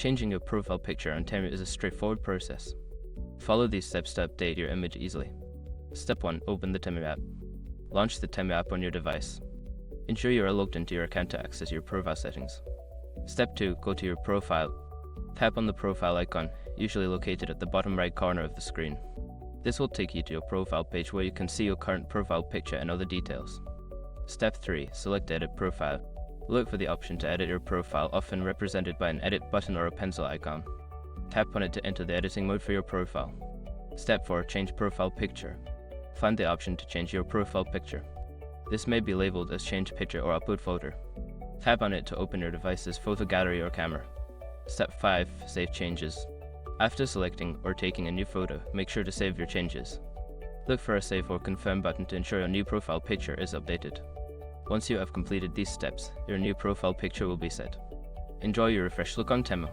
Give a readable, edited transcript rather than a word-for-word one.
Changing your profile picture on Temu is a straightforward process. Follow these steps to update your image easily. Step 1. Open the Temu app. Launch the Temu app on your device. Ensure you are logged into your account to access your profile settings. Step 2. Go to your profile. Tap on the profile icon, usually located at the bottom right corner of the screen. This will take you to your profile page where you can see your current profile picture and other details. Step 3. Select Edit Profile. Look for the option to edit your profile, often represented by an edit button or a pencil icon. Tap on it to enter the editing mode for your profile. Step 4. Change Profile Picture. Find the option to change your profile picture. This may be labeled as Change Picture or Upload Photo. Tap on it to open your device's photo gallery or camera. Step 5. Save Changes. After selecting or taking a new photo, make sure to save your changes. Look for a Save or Confirm button to ensure your new profile picture is updated. Once you have completed these steps, your new profile picture will be set. Enjoy your refreshed look on Temu.